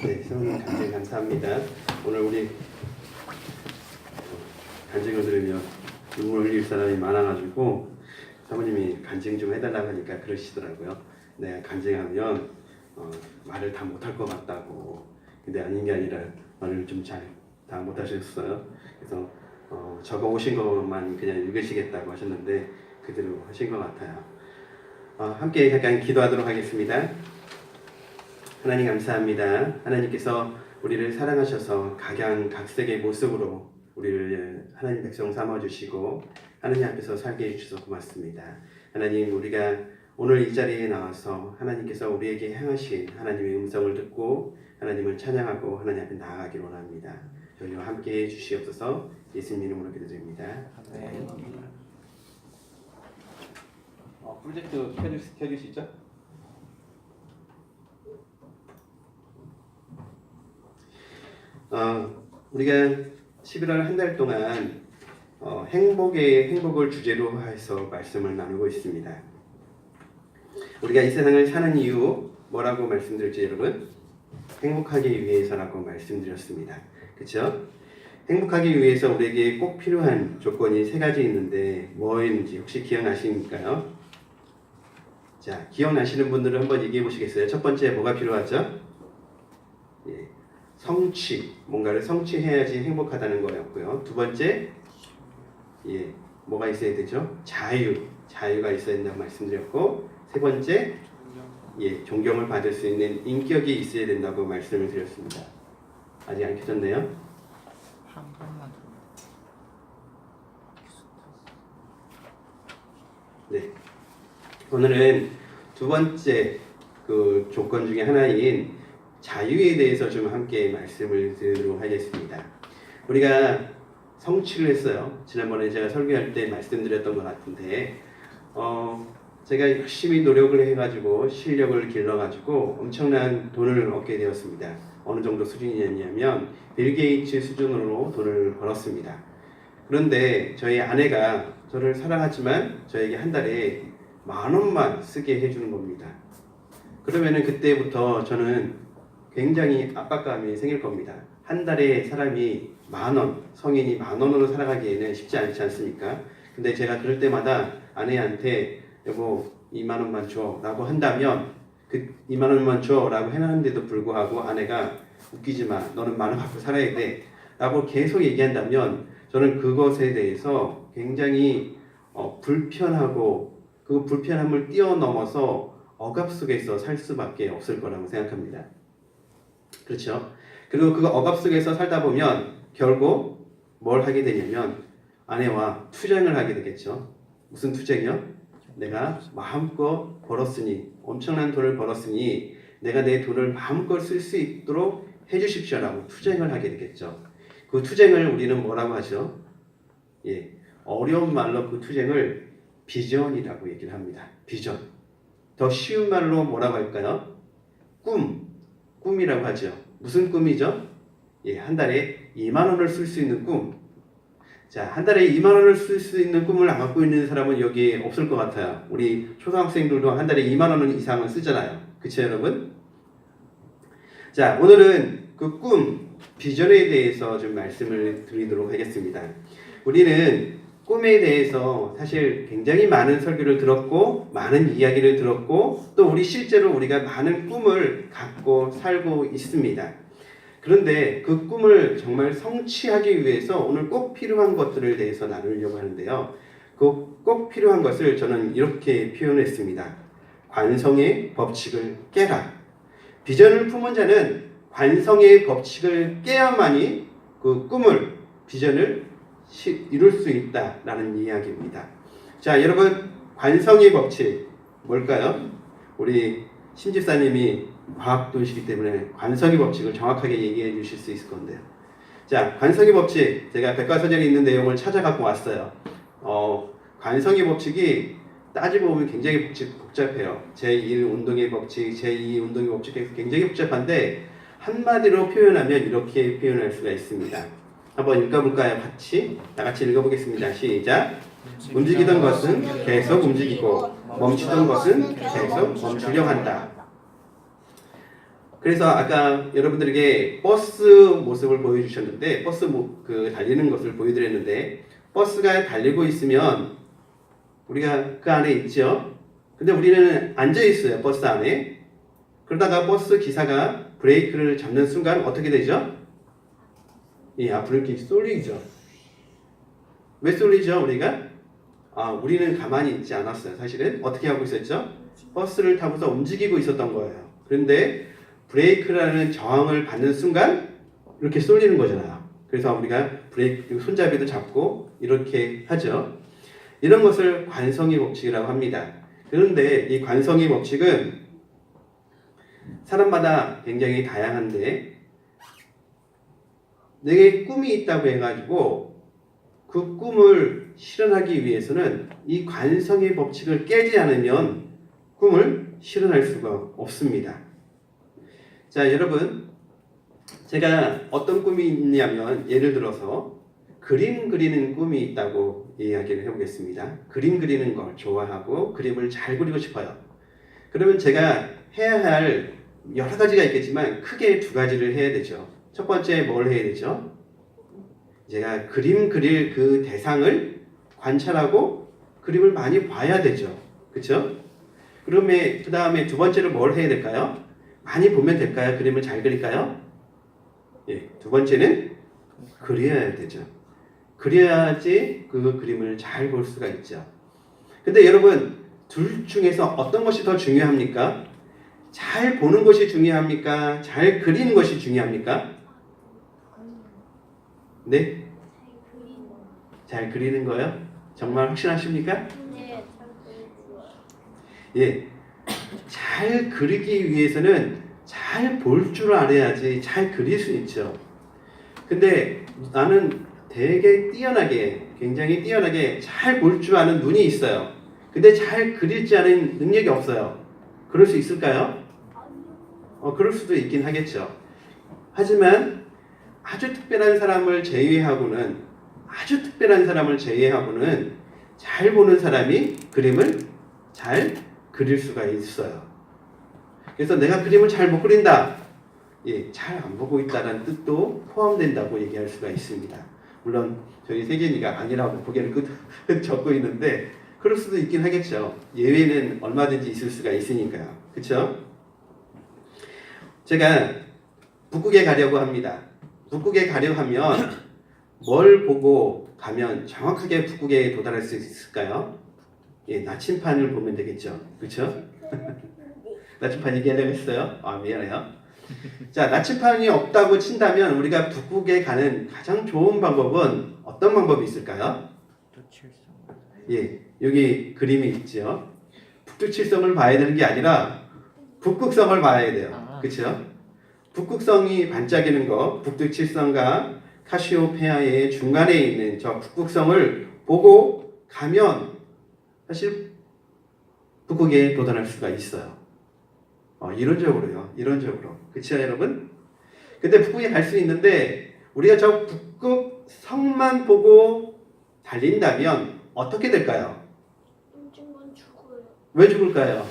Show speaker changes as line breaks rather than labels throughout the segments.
네, 성님 간증 감사합니다. 오늘 우리 간증을 들으며 눈물 흘릴 사람이 많아가지고 사모님이 간증 좀 해달라고 하니까 그러시더라고요. 내가 간증하면 말을 다 못할 것 같다고. 근데 아닌 게 아니라 말을 좀 잘 다 못하셨어요. 그래서 적어 오신 것만 그냥 읽으시겠다고 하셨는데 그대로 하신 것 같아요. 함께 잠깐 기도하도록 하겠습니다. 하나님 감사합니다. 하나님께서 우리를 사랑하셔서 각양각색의 모습으로 우리를 하나님 백성 삼아주시고 하나님 앞에서 살게 해주셔서 고맙습니다. 하나님, 우리가 오늘 이 자리에 나와서 하나님께서 우리에게 향하신 하나님의 음성을 듣고 하나님을 찬양하고 하나님 앞에 나아가기를 원합니다. 저희와 함께 해주시옵소서. 예수님 이름으로 기도드립니다.
네. 프로젝트 켜주시죠?
우리가 11월 한 달 동안 행복을 주제로 해서 말씀을 나누고 있습니다. 우리가 이 세상을 사는 이유 뭐라고 말씀드렸죠, 여러분? 행복하기 위해서라고 말씀드렸습니다. 그렇죠? 행복하기 위해서 우리에게 꼭 필요한 조건이 세 가지 있는데 뭐였는지 혹시 기억나십니까요? 자, 기억나시는 분들은 한번 얘기해 보시겠어요? 첫 번째 뭐가 필요하죠? 예, 성취, 뭔가를 성취해야지 행복하다는 거였고요. 두 번째, 뭐가 있어야 되죠? 자유가 있어야 된다고 말씀드렸고, 세 번째, 존경을 받을 수 있는 인격이 있어야 된다고 말씀을 드렸습니다. 아직 안 켜졌네요?
한 번만 더.
네. 오늘은 두 번째 그 조건 중에 하나인 자유에 대해서 좀 함께 말씀을 드리도록 하겠습니다. 우리가 성취를 했어요. 지난번에 제가 설교할 때 말씀드렸던 것 같은데 제가 열심히 노력을 해가지고 실력을 길러가지고 엄청난 돈을 얻게 되었습니다. 어느 정도 수준이었냐면 빌 게이츠 수준으로 돈을 벌었습니다. 그런데 저희 아내가 저를 사랑하지만 저에게 한 달에 10,000원만 쓰게 해주는 겁니다. 그러면은 그때부터 저는 굉장히 압박감이 생길 겁니다. 한 달에 사람이 10,000원, 성인이 10,000원으로 살아가기에는 쉽지 않지 않습니까? 근데 제가 그럴 때마다 아내한테 여보 20,000원만 줘 라고 한다면 그 20,000원만 줘 라고 해놨는데도 불구하고 아내가 웃기지 마, 너는 10,000원 갖고 살아야 돼 라고 계속 얘기한다면 저는 그것에 대해서 굉장히 불편하고 그 불편함을 뛰어넘어서 억압 속에서 살 수밖에 없을 거라고 생각합니다. 그렇죠? 그리고 그 억압 속에서 살다 보면 결국 뭘 하게 되냐면 아내와 투쟁을 하게 되겠죠. 무슨 투쟁이요? 내가 마음껏 벌었으니, 엄청난 돈을 벌었으니 내가 내 돈을 마음껏 쓸 수 있도록 해주십시오라고 투쟁을 하게 되겠죠. 그 투쟁을 우리는 뭐라고 하죠? 어려운 말로 그 투쟁을 비전이라고 얘기를 합니다. 비전. 더 쉬운 말로 뭐라고 할까요? 꿈이라고 하죠. 무슨 꿈이죠? 한 달에 20,000원을 쓸 수 있는 꿈. 자, 한 달에 20,000원을 쓸 수 있는 꿈을 안 갖고 있는 사람은 여기 없을 것 같아요. 우리 초등학생들도 한 달에 20,000원 이상은 쓰잖아요. 그쵸, 여러분? 자, 오늘은 그 꿈, 비전에 대해서 좀 말씀을 드리도록 하겠습니다. 우리는 꿈에 대해서 사실 굉장히 많은 설교를 들었고 많은 이야기를 들었고 또 우리 실제로 우리가 많은 꿈을 갖고 살고 있습니다. 그런데 그 꿈을 정말 성취하기 위해서 오늘 꼭 필요한 것들을 대해서 나누려고 하는데요. 그 꼭 필요한 것을 저는 이렇게 표현했습니다. 관성의 법칙을 깨라. 비전을 품은 자는 관성의 법칙을 깨야만이 그 꿈을, 비전을 이룰 수 있다라는 이야기입니다. 자, 여러분, 관성의 법칙 뭘까요? 우리 심집사님이 과학도시기 때문에 관성의 법칙을 정확하게 얘기해 주실 수 있을 건데요. 자, 관성의 법칙, 제가 백과사전에 있는 내용을 찾아갖고 왔어요. 관성의 법칙이 따지고 보면 굉장히 복잡해요. 제1 운동의 법칙, 제2 운동의 법칙 굉장히 복잡한데 한마디로 표현하면 이렇게 표현할 수가 있습니다. 한번 읽어볼까요? 다 같이 읽어보겠습니다. 시작. 움직이던 것은 계속 움직이고 멈추던 것은 계속 멈추려 한다. 그래서 아까 여러분들에게 버스 모습을 보여주셨는데 그 달리는 것을 보여드렸는데 버스가 달리고 있으면 우리가 그 안에 있죠. 근데 우리는 앉아 있어요. 버스 안에. 그러다가 버스 기사가 브레이크를 잡는 순간 어떻게 되죠? 예, 앞으로 이렇게 쏠리죠. 왜 쏠리죠? 우리는 가만히 있지 않았어요. 사실은 어떻게 하고 있었죠? 버스를 타고서 움직이고 있었던 거예요. 그런데 브레이크라는 저항을 받는 순간 이렇게 쏠리는 거잖아요. 그래서 우리가 브레이크 손잡이도 잡고 이렇게 하죠. 이런 것을 관성의 법칙이라고 합니다. 그런데 이 관성의 법칙은 사람마다 굉장히 다양한데 내게 꿈이 있다고 해가지고 그 꿈을 실현하기 위해서는 이 관성의 법칙을 깨지 않으면 꿈을 실현할 수가 없습니다. 자, 여러분, 제가 어떤 꿈이 있냐면 예를 들어서 그림 그리는 꿈이 있다고 이야기를 해보겠습니다. 그림 그리는 걸 좋아하고 그림을 잘 그리고 싶어요. 그러면 제가 해야 할 여러 가지가 있겠지만 크게 두 가지를 해야 되죠. 첫 번째 뭘 해야 되죠? 제가 그림 그릴 그 대상을 관찰하고 그림을 많이 봐야 되죠. 그렇죠? 그러면 그 다음에 두 번째로 뭘 해야 될까요? 많이 보면 될까요? 그림을 잘 그릴까요? 예, 두 번째는 그려야 되죠. 그려야지 그 그림을 잘 볼 수가 있죠. 근데 여러분, 둘 중에서 어떤 것이 더 중요합니까? 잘 보는 것이 중요합니까? 잘 그리는 것이 중요합니까? 네? 잘 그리는 거요? 정말 확신하십니까?
네, 잘 그리고요.
예. 잘 그리기 위해서는 잘 볼 줄 알아야지 잘 그릴 수 있죠. 근데 나는 되게 굉장히 뛰어나게 잘 볼 줄 아는 눈이 있어요. 근데 잘 그릴 줄 아는 능력이 없어요. 그럴 수 있을까요? 그럴 수도 있긴 하겠죠. 하지만 아주 특별한 사람을 제외하고는 잘 보는 사람이 그림을 잘 그릴 수가 있어요. 그래서 내가 그림을 잘 못 그린다. 예, 잘 안 보고 있다는 뜻도 포함된다고 얘기할 수가 있습니다. 물론 저희 세진이가 아니라고 고개를 젓고 있는데 그럴 수도 있긴 하겠죠. 예외는 얼마든지 있을 수가 있으니까요. 그렇죠? 제가 북극에 가려고 합니다. 북극에 가려고 하면 뭘 보고 가면 정확하게 북극에 도달할 수 있을까요? 예, 나침판을 보면 되겠죠. 그렇죠? 나침판 얘기하려고 했어요. 미안해요. 자, 나침판이 없다고 친다면 우리가 북극에 가는 가장 좋은 방법은 어떤 방법이 있을까요? 예, 여기 그림이 있죠. 북두칠성을 봐야 되는 게 아니라 북극성을 봐야 돼요. 그렇죠? 북극성이 반짝이는 거, 북두칠성과 카시오페아의 중간에 있는 저 북극성을 보고 가면 사실 북극에 도달할 수가 있어요. 이론적으로요. 그렇죠, 여러분? 근데 북극에 갈 수 있는데 우리가 저 북극성만 보고 달린다면 어떻게 될까요?
언젠간 죽어요.
왜 죽을까요?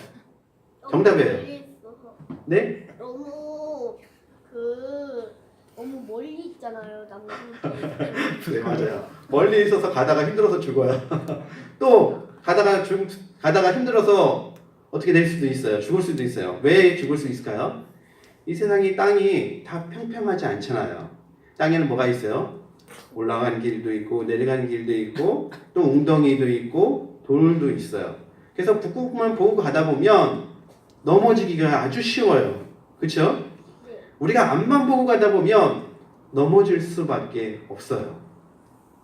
정답이에요.
멀리 있어서.
네?
너무 멀리 있잖아요, 남극이.
네, 맞아요. 멀리 있어서 가다가 힘들어서 죽어요. 또 가다가 힘들어서 어떻게 될 수도 있어요. 죽을 수도 있어요. 왜 죽을 수 있을까요? 이 세상이 땅이 다 평평하지 않잖아요. 땅에는 뭐가 있어요? 올라가는 길도 있고 내려가는 길도 있고 또 웅덩이도 있고 돌도 있어요. 그래서 북극만 보고 가다 보면 넘어지기가 아주 쉬워요. 그렇죠? 우리가 앞만 보고 가다 보면 넘어질 수밖에 없어요.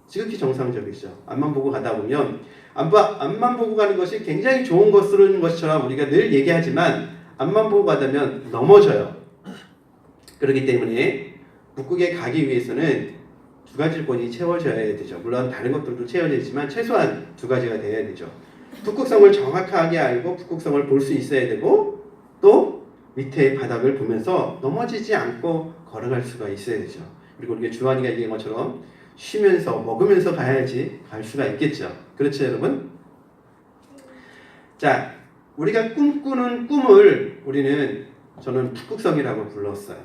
지극히 정상적이죠. 앞만 보고 가다 보면 앞만 보고 가는 것이 굉장히 좋은 것처럼 우리가 늘 얘기하지만 앞만 보고 가다면 넘어져요. 그렇기 때문에 북극에 가기 위해서는 두 가지 조건이 채워져야 되죠. 물론 다른 것들도 채워지지만 최소한 두 가지가 돼야 되죠. 북극성을 정확하게 알고 북극성을 볼 수 있어야 되고 또 밑에 바닥을 보면서 넘어지지 않고 걸어갈 수가 있어야 되죠. 그리고 우리가 주한이가 얘기한 것처럼 쉬면서 먹으면서 가야지 갈 수가 있겠죠. 그렇죠, 여러분? 자, 우리가 꿈꾸는 꿈을 우리는 저는 북극성이라고 불렀어요.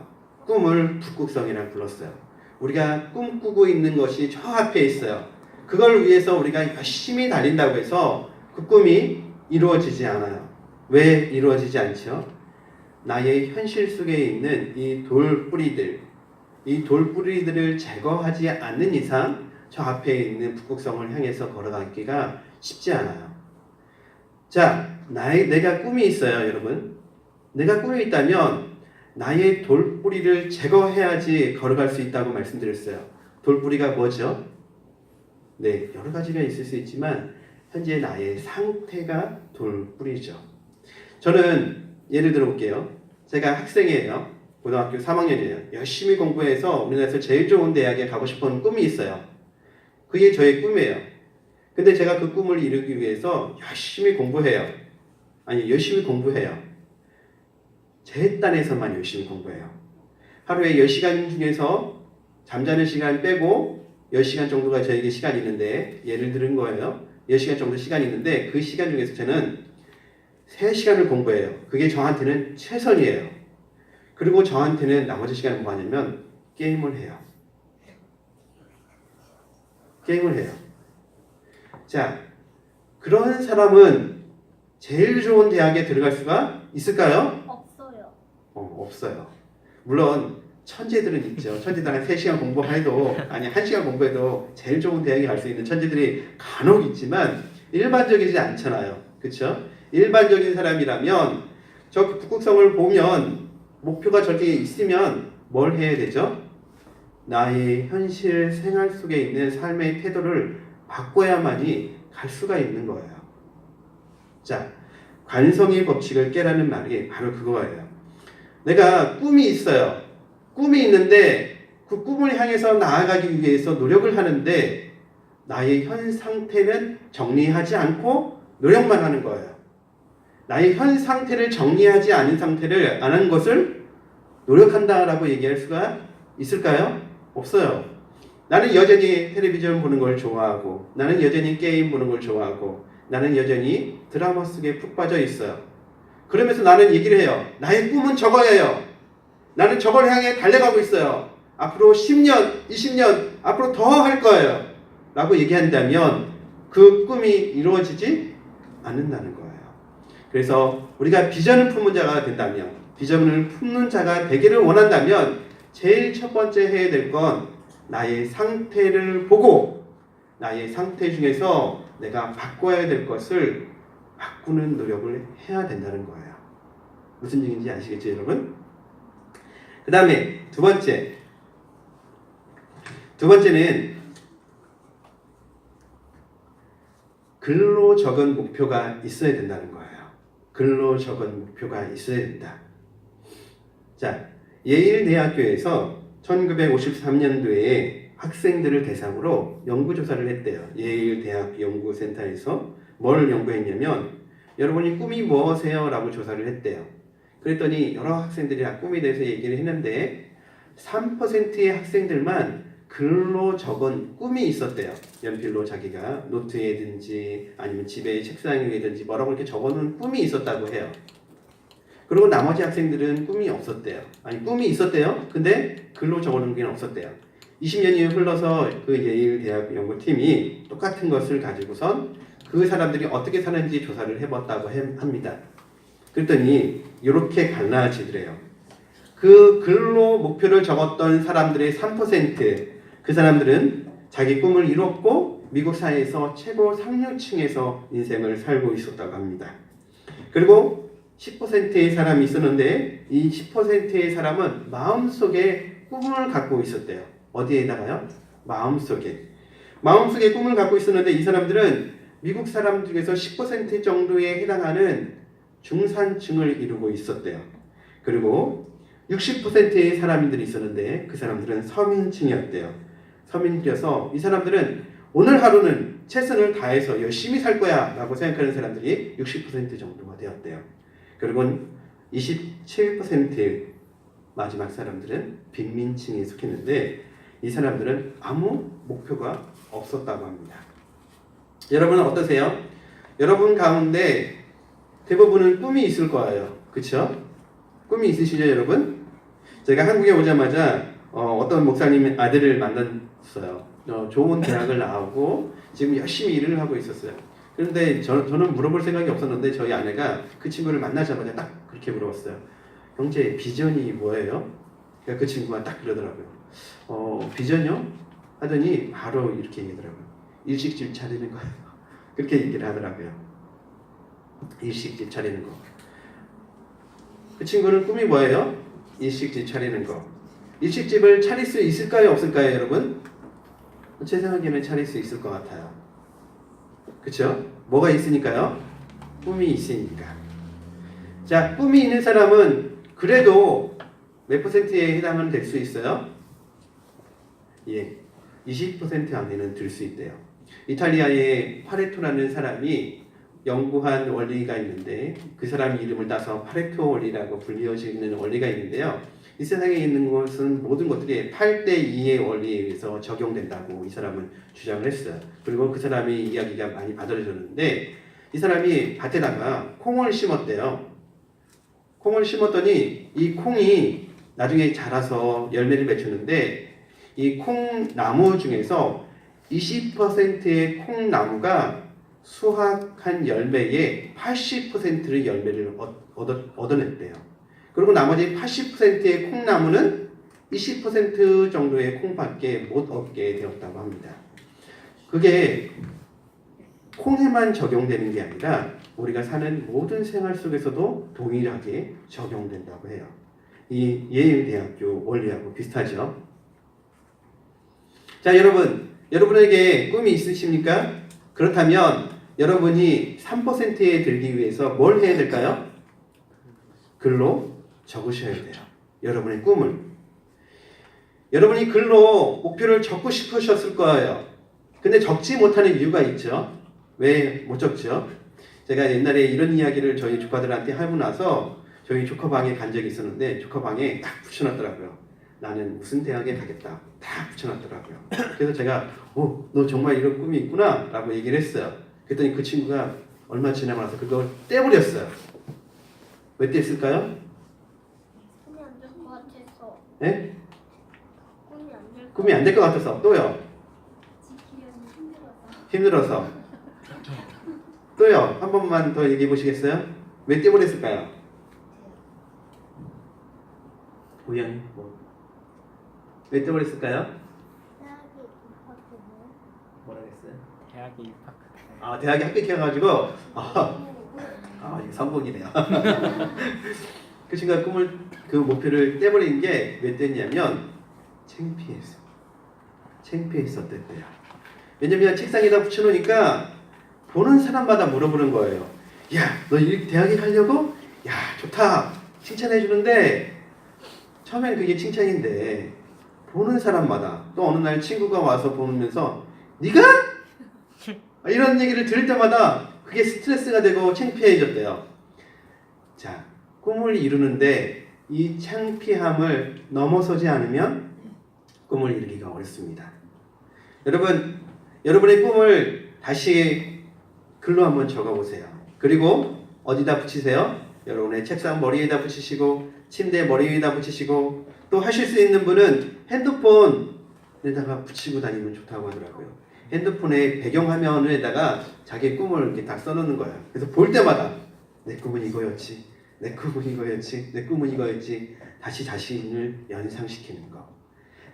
꿈을 북극성이라고 불렀어요. 우리가 꿈꾸고 있는 것이 저 앞에 있어요. 그걸 위해서 우리가 열심히 달린다고 해서 그 꿈이 이루어지지 않아요. 왜 이루어지지 않죠? 나의 현실 속에 있는 이 돌뿌리들을 제거하지 않는 이상 저 앞에 있는 북극성을 향해서 걸어가기가 쉽지 않아요. 자, 내가 꿈이 있어요, 여러분. 내가 꿈이 있다면 나의 돌뿌리를 제거해야지 걸어갈 수 있다고 말씀드렸어요. 돌뿌리가 뭐죠? 네, 여러 가지가 있을 수 있지만 현재 나의 상태가 돌뿌리죠. 저는 예를 들어 볼게요. 제가 학생이에요. 고등학교 3학년이에요. 열심히 공부해서 우리나라에서 제일 좋은 대학에 가고 싶은 꿈이 있어요. 그게 저의 꿈이에요. 근데 제가 그 꿈을 이루기 위해서 열심히 공부해요. 제 딴에서만 열심히 공부해요. 하루에 10시간 중에서 잠자는 시간 빼고 10시간 정도가 저에게 시간이 있는데, 예를 들은 거예요. 10시간 정도 시간이 있는데 그 시간 중에서 저는 3시간을 공부해요. 그게 저한테는 최선이에요. 그리고 저한테는 나머지 시간은 뭐 하냐면 게임을 해요. 자, 그런 사람은 제일 좋은 대학에 들어갈 수가 있을까요?
없어요.
없어요. 물론 천재들은 있죠. 천재들 한 3시간 공부해도, 아니 1시간 공부해도 제일 좋은 대학에 갈 수 있는 천재들이 간혹 있지만 일반적이지 않잖아요. 그렇죠? 일반적인 사람이라면 저 북극성을 보면 목표가 저기 있으면 뭘 해야 되죠? 나의 현실 생활 속에 있는 삶의 태도를 바꿔야만이 갈 수가 있는 거예요. 자, 관성의 법칙을 깨라는 말이 바로 그거예요. 내가 꿈이 있어요. 꿈이 있는데 그 꿈을 향해서 나아가기 위해서 노력을 하는데 나의 현 상태는 정리하지 않고 노력만 하는 거예요. 나의 현 상태를 정리하지 않은 상태를 안 한 것을 노력한다라고 얘기할 수가 있을까요? 없어요. 나는 여전히 텔레비전 보는 걸 좋아하고, 나는 여전히 게임 보는 걸 좋아하고, 나는 여전히 드라마 속에 푹 빠져 있어요. 그러면서 나는 얘기를 해요. 나의 꿈은 저거예요. 나는 저걸 향해 달려가고 있어요. 앞으로 10년, 20년, 앞으로 더 할 거예요. 라고 얘기한다면 그 꿈이 이루어지지 않는다는 거예요. 그래서 우리가 비전을 품는 자가 된다면, 비전을 품는 자가 되기를 원한다면 제일 첫 번째 해야 될 건 나의 상태를 보고 나의 상태 중에서 내가 바꿔야 될 것을 바꾸는 노력을 해야 된다는 거예요. 무슨 얘기인지 아시겠죠, 여러분? 그 다음에 두 번째는 글로 적은 목표가 있어야 된다는 거예요. 글로 적은 목표가 있어야 된다. 자, 예일대학교에서 1953년도에 학생들을 대상으로 연구조사를 했대요. 예일대학 연구센터에서 뭘 연구했냐면, 여러분이 꿈이 무엇이에요? 라고 조사를 했대요. 그랬더니 여러 학생들이 꿈에 대해서 얘기를 했는데 3%의 학생들만 글로 적은 꿈이 있었대요. 연필로 자기가 노트에든지 아니면 집에 책상 위에든지 뭐라고 이렇게 적어놓은 꿈이 있었다고 해요. 그리고 나머지 학생들은 꿈이 없었대요. 아니, 꿈이 있었대요. 근데 글로 적어놓은 게 없었대요. 20년이 흘러서 그 예일 대학 연구팀이 똑같은 것을 가지고선 그 사람들이 어떻게 사는지 조사를 해봤다고 합니다. 그랬더니 이렇게 갈라지더래요. 그 글로 목표를 적었던 사람들의 3%, 그 사람들은 자기 꿈을 이뤘고 미국 사회에서 최고 상류층에서 인생을 살고 있었다고 합니다. 그리고 10%의 사람이 있었는데 이 10%의 사람은 마음속에 꿈을 갖고 있었대요. 어디에다가요? 마음속에 꿈을 갖고 있었는데 이 사람들은 미국 사람 중에서 10% 정도에 해당하는 중산층을 이루고 있었대요. 그리고 60%의 사람들이 있었는데 그 사람들은 서민층이었대요. 서민들이어서 이 사람들은 오늘 하루는 최선을 다해서 열심히 살 거야 라고 생각하는 사람들이 60% 정도가 되었대요. 그리고 27%의 마지막 사람들은 빈민층에 속했는데 이 사람들은 아무 목표가 없었다고 합니다. 여러분은 어떠세요? 여러분 가운데 대부분은 꿈이 있을 거예요. 그렇죠? 꿈이 있으시죠, 여러분? 제가 한국에 오자마자 어떤 목사님 아들을 만났어요. 좋은 대학을 나오고 지금 열심히 일을 하고 있었어요. 그런데 저는 물어볼 생각이 없었는데 저희 아내가 그 친구를 만나자마자 딱 그렇게 물어봤어요. 형제, 비전이 뭐예요? 그러니까 그 친구가 딱 그러더라고요. 비전이요? 하더니 바로 이렇게 얘기하더라고요. 일식집 차리는 거예요. 그렇게 얘기를 하더라고요. 일식집 차리는 거. 그 친구는 꿈이 뭐예요? 일식집 차리는 거. 일식집을 차릴 수 있을까요? 없을까요, 여러분? 제 생각에는 차릴 수 있을 것 같아요. 그쵸? 뭐가 있으니까요? 꿈이 있으니까. 자, 꿈이 있는 사람은 그래도 몇 %에 해당은 될 수 있어요? 예, 20% 안에는 들 수 있대요. 이탈리아의 파레토라는 사람이 연구한 원리가 있는데 그 사람 이름을 따서 파레토 원리라고 불리어지는 원리가 있는데요. 이 세상에 있는 것은 모든 것들이 8대2의 원리에 의해서 적용된다고 이 사람은 주장을 했어요. 그리고 그 사람의 이야기가 많이 받아들여졌는데 이 사람이 밭에다가 콩을 심었대요. 콩을 심었더니 이 콩이 나중에 자라서 열매를 맺혔는데 이 콩나무 중에서 20%의 콩나무가 수확한 열매의 80%의 열매를 얻어냈대요. 그리고 나머지 80%의 콩나무는 20% 정도의 콩밖에 못 얻게 되었다고 합니다. 그게 콩에만 적용되는 게 아니라 우리가 사는 모든 생활 속에서도 동일하게 적용된다고 해요. 이 예일대학교 원리하고 비슷하죠. 자, 여러분에게 꿈이 있으십니까? 그렇다면 여러분이 3%에 들기 위해서 뭘 해야 될까요? 글로 적으셔야 돼요. 여러분의 꿈을. 여러분이 글로 목표를 적고 싶으셨을 거예요. 근데 적지 못하는 이유가 있죠. 왜 못 적죠? 제가 옛날에 이런 이야기를 저희 조카들한테 하고 나서 저희 조카 방에 간 적이 있었는데 조카 방에 딱 붙여놨더라고요. 나는 무슨 대학에 가겠다. 다 붙여놨더라고요. 그래서 제가 너 정말 이런 꿈이 있구나 라고 얘기를 했어요. 그랬더니 그 친구가 얼마 지나고 나서 그걸 떼버렸어요. 왜 뗐을까요?
꿈이 안 될 것 같아서.
네?
꿈이 안 될 것
꿈이 안 될 것 같아서. 또요?
지키려니
힘들어서. 또요? 한 번만 더 얘기해 보시겠어요? 왜 떼버렸을까요? 우연히 왜 떼버렸을까요?
대학에 입학해서.
뭐라 그랬어요?
대학에 입학.
대학에 합격해가지고 이거 성공이네요. 그 친구가 그 목표를 떼버린 게 왜 뗐냐면 창피했었대요. 왜냐면 책상에다 붙여놓으니까 보는 사람마다 물어보는 거예요. 야, 너 이 대학에 가려고? 야, 좋다. 칭찬해 주는데 처음엔 그게 칭찬인데 보는 사람마다 또 어느 날 친구가 와서 보면서 네가? 이런 얘기를 들을 때마다 그게 스트레스가 되고 창피해졌대요. 자, 꿈을 이루는데 이 창피함을 넘어서지 않으면 꿈을 이루기가 어렵습니다. 여러분의 꿈을 다시 글로 한번 적어보세요. 그리고 어디다 붙이세요? 여러분의 책상 머리에다 붙이시고 침대 머리 위에다 붙이시고 또 하실 수 있는 분은 핸드폰에다가 붙이고 다니면 좋다고 하더라고요. 핸드폰의 배경화면에다가 자기 꿈을 이렇게 딱 써놓는 거예요. 그래서 볼 때마다 내 꿈은 이거였지, 내 꿈은 이거였지, 내 꿈은 이거였지 다시 자신을 연상시키는 거.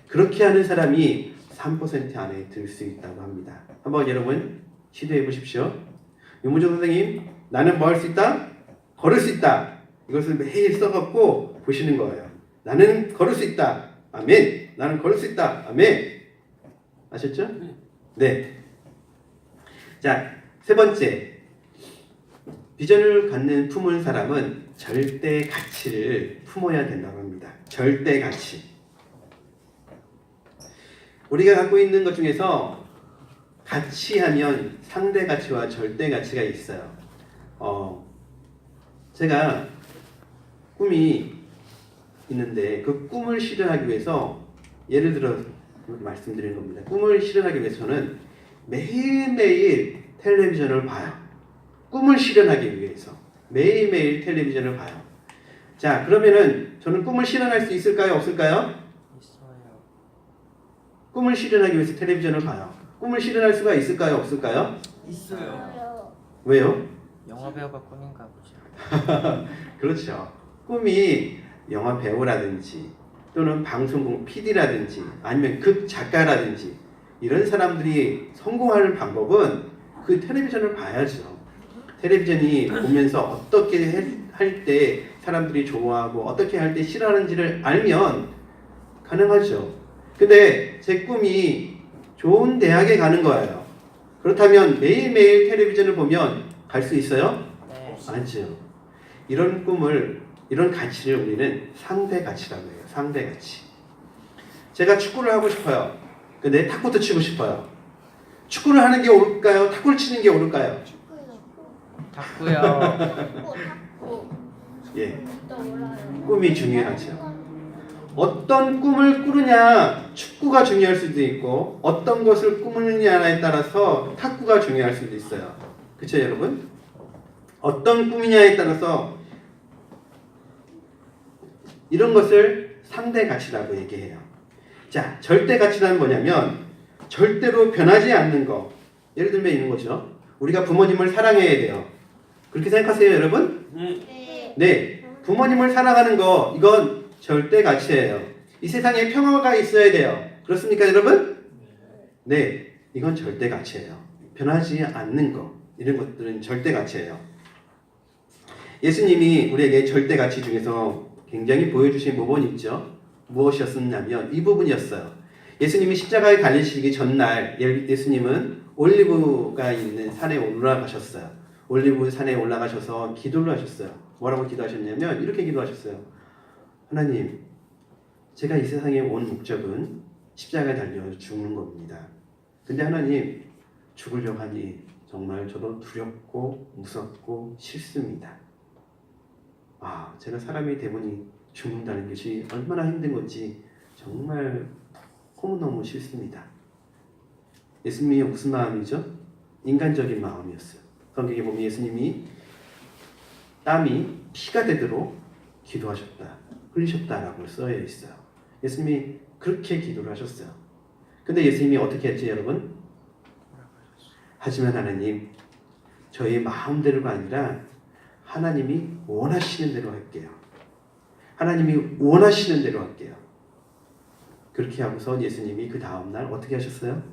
그렇게 하는 사람이 3% 안에 들 수 있다고 합니다. 한번 여러분 시도해 보십시오. 유무정 선생님, 나는 뭐 할 수 있다? 걸을 수 있다. 이것을 매일 써갖고 보시는 거예요. 나는 걸을 수 있다. 아멘. 나는 걸을 수 있다. 아멘. 아셨죠? 네. 자, 세 번째. 비전을 갖는 품은 사람은 절대 가치를 품어야 된다고 합니다. 절대 가치. 우리가 갖고 있는 것 중에서 가치하면 상대 가치와 절대 가치가 있어요. 제가 꿈이 있는데 그 꿈을 실현하기 위해서 예를 들어 말씀드리는 겁니다. 꿈을 실현하기 위해서는 매일매일 텔레비전을 봐요. 꿈을 실현하기 위해서 매일매일 텔레비전을 봐요. 자, 그러면은 저는 꿈을 실현할 수 있을까요? 없을까요?
있어요.
꿈을 실현하기 위해서 텔레비전을 봐요. 꿈을 실현할 수가 있을까요? 없을까요?
있어요.
왜요?
영화 배우가 꿈인가 보죠.
그렇죠. 꿈이 영화 배우라든지 또는 방송국 PD라든지 아니면 극 작가라든지 이런 사람들이 성공하는 방법은 그 텔레비전을 봐야죠. 텔레비전이 보면서 어떻게 할 때 사람들이 좋아하고 어떻게 할 때 싫어하는지를 알면 가능하죠. 근데 제 꿈이 좋은 대학에 가는 거예요. 그렇다면 매일매일 텔레비전을 보면 갈 수 있어요?
네.
아니죠. 이런 꿈을, 이런 가치를 우리는 상대 가치라고 해요. 상대 가치. 제가 축구를 하고 싶어요. 근데 탁구도 치고 싶어요. 축구를 하는 게 옳을까요? 탁구를 치는 게 옳을까요?
탁구요.
탁구.
예,
떠올라요.
꿈이 중요하죠. 어떤 꿈을 꾸느냐, 축구가 중요할 수도 있고 어떤 것을 꾸느냐에 따라서 탁구가 중요할 수도 있어요. 그렇죠, 여러분? 어떤 꿈이냐에 따라서 이런 것을 상대 가치라고 얘기해요. 자, 절대 가치란 뭐냐면 절대로 변하지 않는 거. 예를 들면 이런 거죠. 우리가 부모님을 사랑해야 돼요. 그렇게 생각하세요, 여러분?
네.
네, 부모님을 사랑하는 거 이건 절대 가치예요. 이 세상에 평화가 있어야 돼요. 그렇습니까, 여러분? 네, 이건 절대 가치예요. 변하지 않는 거 이런 것들은 절대 가치예요. 예수님이 우리에게 절대 가치 중에서 굉장히 보여주신 부분이 있죠. 무엇이었냐면 이 부분이었어요. 예수님이 십자가에 달리시기 전날 예수님은 올리브가 있는 산에 올라가셨어요. 올리브 산에 올라가셔서 기도를 하셨어요. 뭐라고 기도하셨냐면 이렇게 기도하셨어요. 하나님, 제가 이 세상에 온 목적은 십자가에 달려 죽는 겁니다. 근데 하나님, 죽으려고 하니 정말 저도 두렵고 무섭고 싫습니다. 아, 제가 사람이 되보니 죽는다는 것이 얼마나 힘든 건지 정말 너무너무 싫습니다. 예수님이 무슨 마음이죠? 인간적인 마음이었어요. 성경에 보면 예수님이 땀이 피가 되도록 기도하셨다, 흘리셨다라고 써여 있어요. 예수님이 그렇게 기도를 하셨어요. 근데 예수님이 어떻게 했지, 여러분? 하지만 하나님, 저의 마음대로가 아니라 하나님이 원하시는 대로 할게요. 하나님이 원하시는 대로 할게요. 그렇게 하고서 예수님이 그 다음날 어떻게 하셨어요?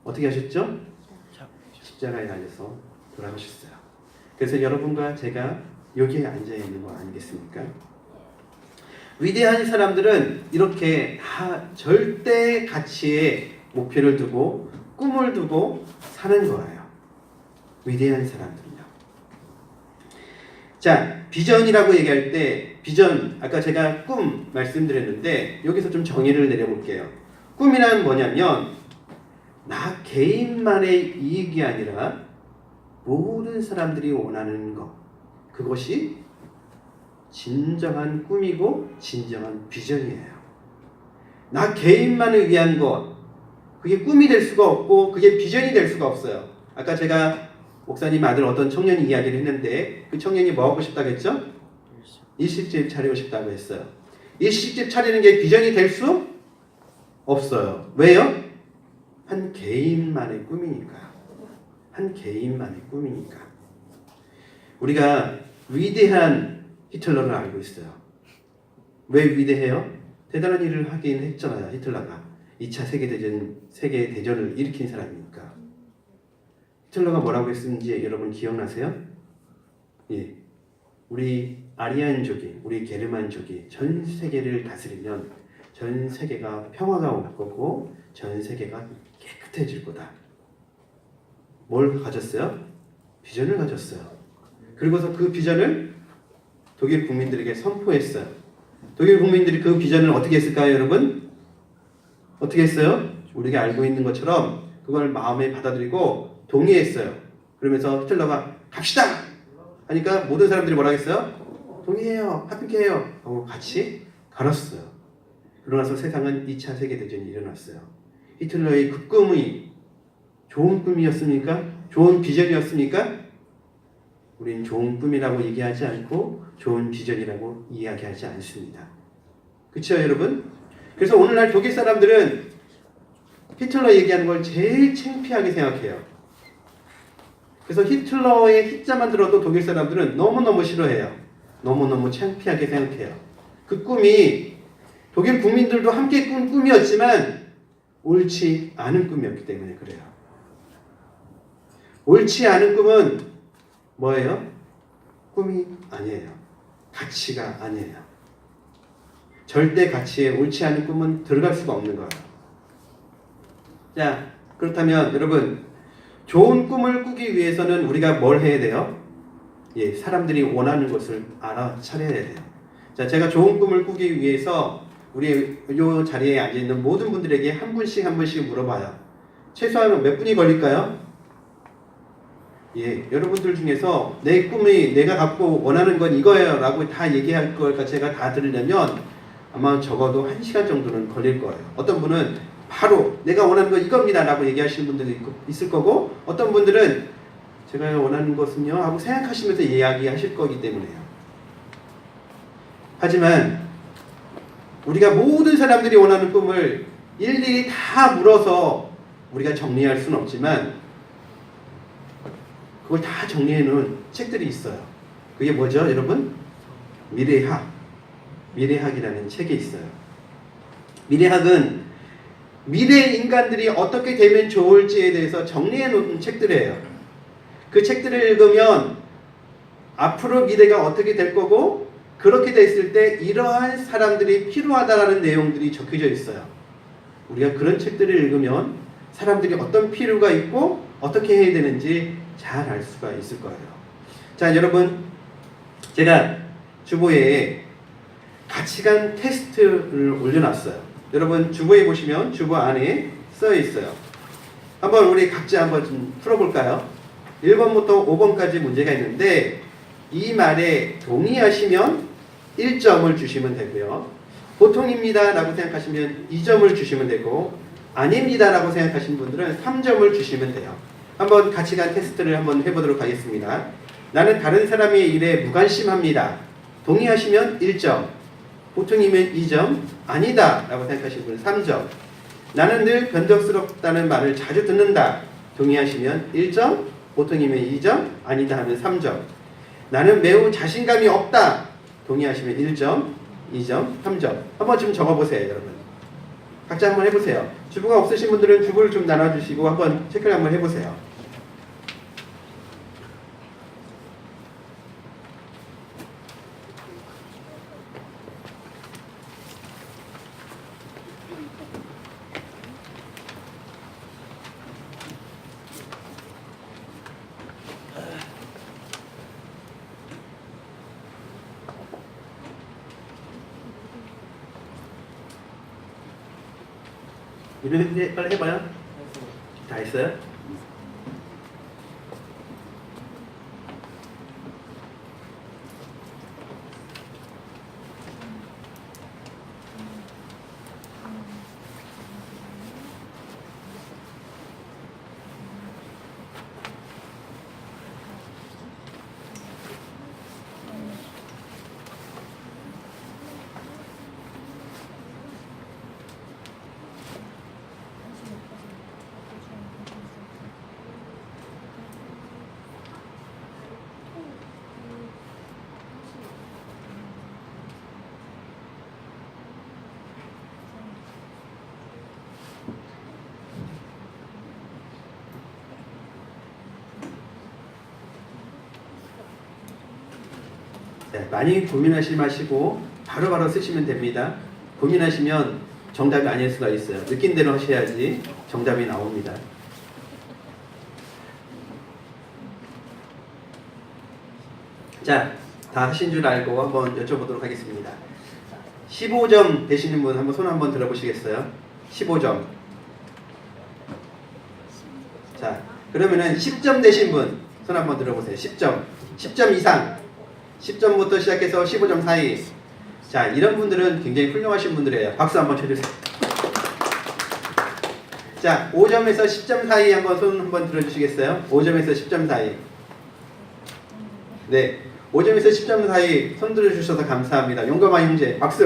어떻게 하셨죠? 십자가에 달려서 돌아가셨어요. 그래서 여러분과 제가 여기에 앉아 있는 거 아니겠습니까? 위대한 사람들은 이렇게 절대 가치의 목표를 두고 꿈을 두고 사는 거예요. 위대한 사람들은요. 자, 비전이라고 얘기할 때 비전, 아까 제가 꿈 말씀드렸는데 여기서 좀 정의를 내려볼게요. 꿈이란 뭐냐면 나 개인만의 이익이 아니라 모든 사람들이 원하는 것, 그것이 진정한 꿈이고 진정한 비전이에요. 나 개인만을 위한 것, 그게 꿈이 될 수가 없고 그게 비전이 될 수가 없어요. 아까 제가 목사님 아들 어떤 청년이 이야기를 했는데 그 청년이 뭐 하고 싶다고 했죠? 일식집 차리고 싶다고 했어요. 일식집 차리는 게 비전이 될 수 없어요. 왜요? 한 개인만의 꿈이니까. 한 개인만의 꿈이니까. 우리가 위대한 히틀러를 알고 있어요. 왜 위대해요? 대단한 일을 하긴 했잖아요. 히틀러가 2차 세계대전을 일으킨 사람이니까. 히틀러가 뭐라고 했는지 여러분 기억나세요? 예, 우리 아리안족이, 우리 게르만족이 전 세계를 다스리면 전 세계가 평화가 올 거고 전 세계가 깨끗해질 거다. 뭘 가졌어요? 비전을 가졌어요. 그리고서 그 비전을 독일 국민들에게 선포했어요. 독일 국민들이 그 비전을 어떻게 했을까요, 여러분? 어떻게 했어요? 우리가 알고 있는 것처럼 그걸 마음에 받아들이고 동의했어요. 그러면서 히틀러가 갑시다! 하니까 모든 사람들이 뭐라 했어요? 동의해요. 합의해요. 하고 같이 갈았어요. 그러나서 세상은 2차 세계대전이 일어났어요. 히틀러의 그 꿈이 좋은 꿈이었습니까? 좋은 비전이었습니까? 우리는 좋은 꿈이라고 얘기하지 않고 좋은 비전이라고 이야기하지 않습니다. 그렇죠, 여러분? 그래서 오늘날 독일 사람들은 히틀러 얘기하는 걸 제일 창피하게 생각해요. 그래서 히틀러의 히자만 들어도 독일 사람들은 너무너무 싫어해요. 너무너무 창피하게 생각해요. 그 꿈이 독일 국민들도 함께 꾼 꿈이었지만 옳지 않은 꿈이었기 때문에 그래요. 옳지 않은 꿈은 뭐예요? 꿈이 아니에요. 가치가 아니에요. 절대 가치에 옳지 않은 꿈은 들어갈 수가 없는 거예요. 자, 그렇다면 여러분, 좋은 꿈을 꾸기 위해서는 우리가 뭘 해야 돼요? 예, 사람들이 원하는 것을 알아차려야 돼요. 자, 제가 좋은 꿈을 꾸기 위해서 우리 이 자리에 앉아있는 모든 분들에게 한 분씩 물어봐요. 최소한 몇 분이 걸릴까요? 예, 여러분들 중에서 내 꿈이 내가 갖고 원하는 건 이거예요 라고 다 얘기할 걸 제가 다 들으려면 아마 적어도 1시간 정도는 걸릴 거예요. 어떤 분은 바로 내가 원하는 건 이겁니다 라고 얘기하시는 분들도 있을 거고, 어떤 분들은 제가 원하는 것은요 하고 생각하시면서 이야기하실 거기 때문에요. 하지만 우리가 모든 사람들이 원하는 꿈을 일일이 다 물어서 우리가 정리할 수는 없지만 그걸 다 정리해 놓은 책들이 있어요. 그게 뭐죠, 여러분? 미래학이라는 책이 있어요. 미래학은 미래 인간들이 어떻게 되면 좋을지에 대해서 정리해 놓은 책들이에요. 그 책들을 읽으면 앞으로 미래가 어떻게 될 거고, 그렇게 됐을 때 이러한 사람들이 필요하다라는 내용들이 적혀져 있어요. 우리가 그런 책들을 읽으면 사람들이 어떤 필요가 있고 어떻게 해야 되는지 잘 알 수가 있을 거예요. 자, 여러분, 제가 주보에 가치관 테스트를 올려놨어요. 여러분, 주보에 보시면 주보 안에 써 있어요. 한번 우리 각자 한번 좀 풀어볼까요? 1번부터 5번까지 문제가 있는데 이 말에 동의하시면 1점을 주시면 되고요. 보통입니다 라고 생각하시면 2점을 주시면 되고, 아닙니다 라고 생각하시는 분들은 3점을 주시면 돼요. 한번 가치관 테스트를 한번 해보도록 하겠습니다. 나는 다른 사람의 일에 무관심합니다. 동의하시면 1점, 보통이면 2점, 아니다 라고 생각하시는 분은 3점. 나는 늘 변덕스럽다는 말을 자주 듣는다. 동의하시면 1점, 보통이면 2점, 아니다 하면 3점. 나는 매우 자신감이 없다. 동의하시면 1점, 2점, 3점. 한번 좀 적어보세요, 여러분. 각자 한번 해보세요. 주부가 없으신 분들은 주부를 좀 나눠주시고 한번 체크를 한번 해보세요. 이제 빨리 해봐요. 다 했어요? 네, 많이 고민하지 마시고 바로바로 쓰시면 됩니다. 고민하시면 정답이 아닐 수가 있어요. 느낀 대로 하셔야지 정답이 나옵니다. 자, 다 하신 줄 알고 한번 여쭤보도록 하겠습니다. 15점 되시는 분 한번 손 한번 들어보시겠어요? 15점. 자, 그러면은 10점 되신 분 손 한번 들어보세요. 10점. 10점 이상. 10점부터 시작해서 15점 사이. 자, 이런 분들은 굉장히 훌륭하신 분들이에요. 박수 한번 쳐주세요. 자, 5점에서 10점 사이 한번 손 한번 들어주시겠어요? 5점에서 10점 사이. 네, 5점에서 10점 사이 손들어 주셔서 감사합니다. 용감한 형제 박수.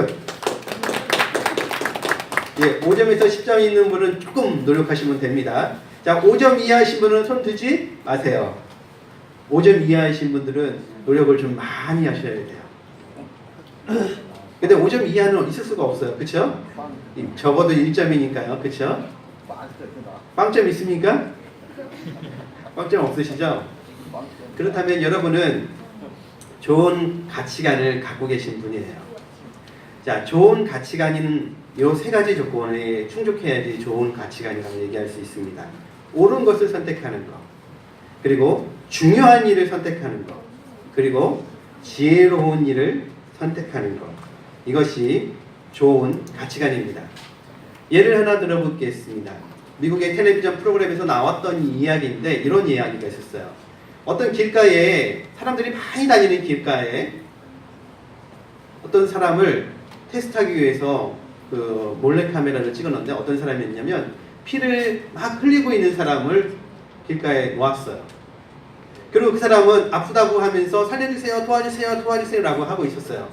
예, 5점에서 10점 있는 분은 조금 노력하시면 됩니다. 자, 5점 이하이신 분은 손 들지 마세요. 5점 이하이신 분들은 노력을 좀 많이 하셔야 돼요. 근데 5점 이하는 있을 수가 없어요. 그쵸? 적어도 1점이니까요. 그쵸? 빵점 있습니까? 빵점 없으시죠? 그렇다면 여러분은 좋은 가치관을 갖고 계신 분이에요. 자, 좋은 가치관인 요 세 가지 조건에 충족해야지 좋은 가치관이라고 얘기할 수 있습니다. 옳은 것을 선택하는 것, 그리고 중요한 일을 선택하는 것, 그리고 지혜로운 일을 선택하는 것. 이것이 좋은 가치관입니다. 예를 하나 들어보겠습니다. 미국의 텔레비전 프로그램에서 나왔던 이야기인데 이런 이야기가 있었어요. 어떤 길가에, 사람들이 많이 다니는 길가에 어떤 사람을 테스트하기 위해서 그 몰래카메라를 찍어놨는데 어떤 사람이었냐면 피를 막 흘리고 있는 사람을 길가에 놓았어요. 그리고 그 사람은 아프다고 하면서 살려주세요, 도와주세요, 도와주세요 라고 하고 있었어요.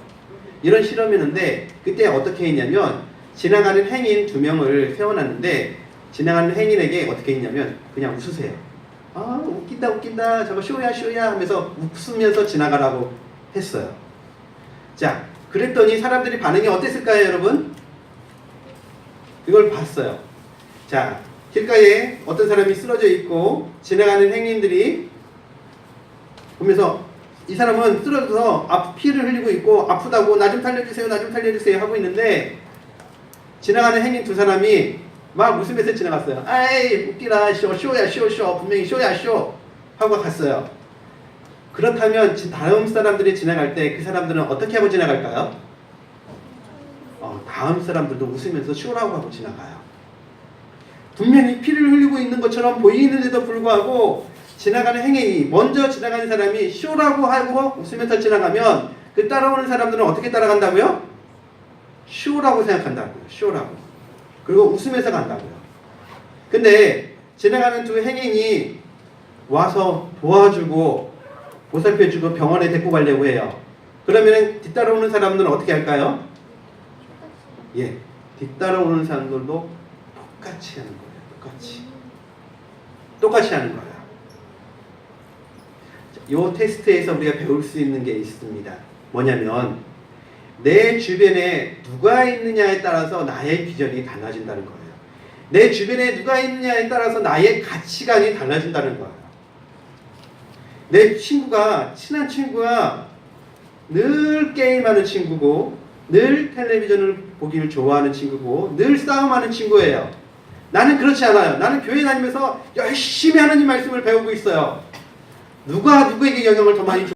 이런 실험이었는데 그때 어떻게 했냐면 지나가는 행인 2명을 세워놨는데 지나가는 행인에게 어떻게 했냐면 그냥 웃으세요. 아, 웃긴다 웃긴다, 저거 쇼야 쇼야 하면서 웃으면서 지나가라고 했어요. 자, 그랬더니 사람들이 반응이 어땠을까요, 여러분? 이걸 봤어요. 자, 길가에 어떤 사람이 쓰러져 있고 지나가는 행인들이 보면서 이 사람은 쓰러져서 피를 흘리고 있고 아프다고 나 좀 살려주세요, 나 좀 살려주세요 하고 있는데 지나가는 행인 2사람이 막 웃으면서 지나갔어요. 아이, 웃기라, 쇼야 쇼 분명히 쇼야 쇼 하고 갔어요. 그렇다면 다음 사람들이 지나갈 때 그 사람들은 어떻게 하고 지나갈까요? 다음 사람들도 웃으면서 쇼라고 하고 지나가요. 분명히 피를 흘리고 있는 것처럼 보이는데도 불구하고 지나가는 행인이, 먼저 지나가는 사람이 쇼라고 하고 웃으면서 지나가면 그 따라오는 사람들은 어떻게 따라간다고요? 쇼라고 생각한다고요. 쇼라고. 그리고 웃으면서 간다고요. 근데 지나가는 2 행인이 와서 도와주고 보살펴주고 병원에 데리고 가려고 해요. 그러면 뒤따라오는 사람들은 어떻게 할까요? 예, 뒤따라오는 사람들도 똑같이 하는 거예요. 똑같이 하는 거예요. 이 테스트에서 우리가 배울 수 있는 게 있습니다. 뭐냐면 내 주변에 누가 있느냐에 따라서 나의 비전이 달라진다는 거예요. 내 주변에 누가 있느냐에 따라서 나의 가치관이 달라진다는 거예요. 내 친구가, 친한 친구가 늘 게임하는 친구고 늘 텔레비전을 보기를 좋아하는 친구고 늘 싸움하는 친구예요. 나는 그렇지 않아요. 나는 교회 다니면서 열심히 하나님 말씀을 배우고 있어요. 누가 누구에게 영향을 더 많이